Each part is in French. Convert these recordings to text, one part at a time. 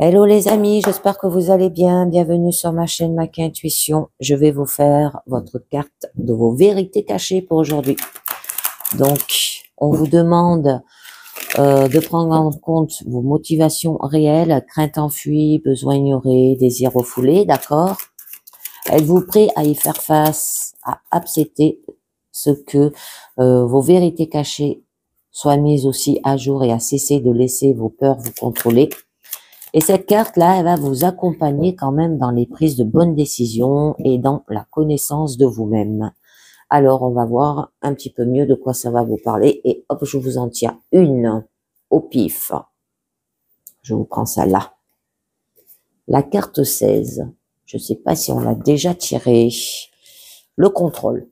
Hello les amis, j'espère que vous allez bien. Bienvenue sur ma chaîne Mac Intuition. Je vais vous faire votre carte de vos vérités cachées pour aujourd'hui. Donc, on vous demande de prendre en compte vos motivations réelles, craintes enfuies, besoins ignorés, désirs refoulés, d'accord? Êtes-vous prêt à y faire face, à accepter ce que vos vérités cachées soient mises aussi à jour et à cesser de laisser vos peurs vous contrôler? Et cette carte-là, elle va vous accompagner quand même dans les prises de bonnes décisions et dans la connaissance de vous-même. Alors, on va voir un petit peu mieux de quoi ça va vous parler. Et hop, je vous en tiens une au pif. Je vous prends ça là. La carte 16. Je ne sais pas si on l'a déjà tirée. Le contrôle.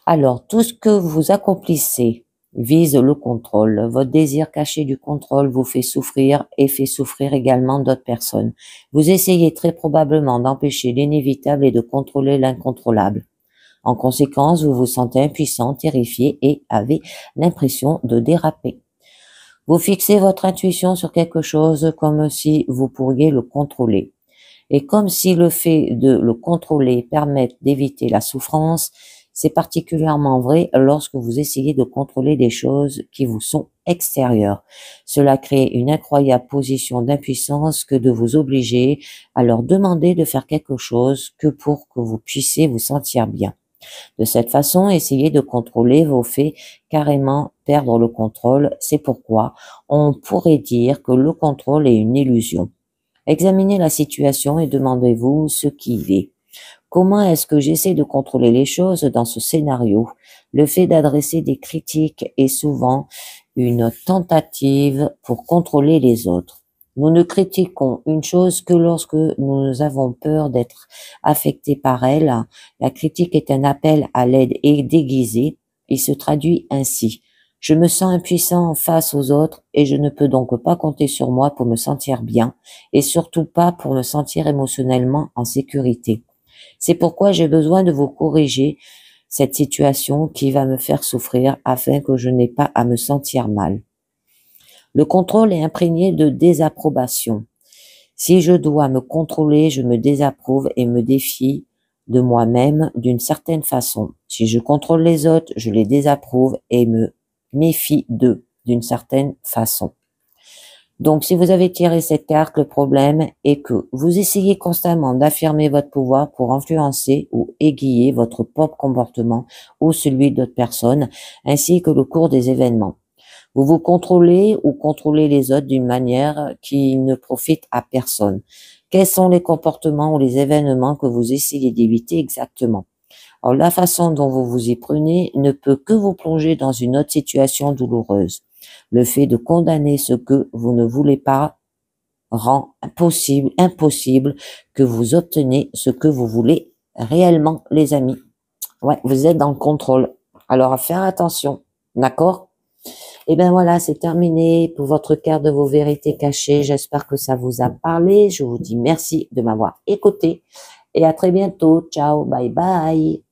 Alors, tout ce que vous accomplissez vise le contrôle. Votre désir caché du contrôle vous fait souffrir et fait souffrir également d'autres personnes. Vous essayez très probablement d'empêcher l'inévitable et de contrôler l'incontrôlable. En conséquence, vous vous sentez impuissant, terrifié et avez l'impression de déraper. Vous fixez votre intuition sur quelque chose comme si vous pourriez le contrôler. Et comme si le fait de le contrôler permet d'éviter la souffrance, c'est particulièrement vrai lorsque vous essayez de contrôler des choses qui vous sont extérieures. Cela crée une incroyable position d'impuissance que de vous obliger à leur demander de faire quelque chose que pour que vous puissiez vous sentir bien. De cette façon, essayer de contrôler vous fait carrément perdre le contrôle. C'est pourquoi on pourrait dire que le contrôle est une illusion. Examinez la situation et demandez-vous ce qui est. Comment est-ce que j'essaie de contrôler les choses dans ce scénario? Le fait d'adresser des critiques est souvent une tentative pour contrôler les autres. Nous ne critiquons une chose que lorsque nous avons peur d'être affectés par elle. La critique est un appel à l'aide et déguisé. Il se traduit ainsi. Je me sens impuissant face aux autres et je ne peux donc pas compter sur moi pour me sentir bien et surtout pas pour me sentir émotionnellement en sécurité. C'est pourquoi j'ai besoin de vous corriger cette situation qui va me faire souffrir afin que je n'ai pas à me sentir mal. Le contrôle est imprégné de désapprobation. Si je dois me contrôler, je me désapprouve et me défie de moi-même d'une certaine façon. Si je contrôle les autres, je les désapprouve et me méfie d'eux d'une certaine façon. Donc, si vous avez tiré cette carte, le problème est que vous essayez constamment d'affirmer votre pouvoir pour influencer ou aiguiller votre propre comportement ou celui d'autres personnes, ainsi que le cours des événements. Vous vous contrôlez ou contrôlez les autres d'une manière qui ne profite à personne. Quels sont les comportements ou les événements que vous essayez d'éviter exactement? Alors, la façon dont vous vous y prenez ne peut que vous plonger dans une autre situation douloureuse. Le fait de condamner ce que vous ne voulez pas rend impossible que vous obteniez ce que vous voulez réellement, les amis. Ouais, vous êtes dans le contrôle. Alors, à faire attention. D'accord? Et bien voilà, c'est terminé pour votre carte de vos vérités cachées. J'espère que ça vous a parlé. Je vous dis merci de m'avoir écouté et à très bientôt. Ciao, bye bye.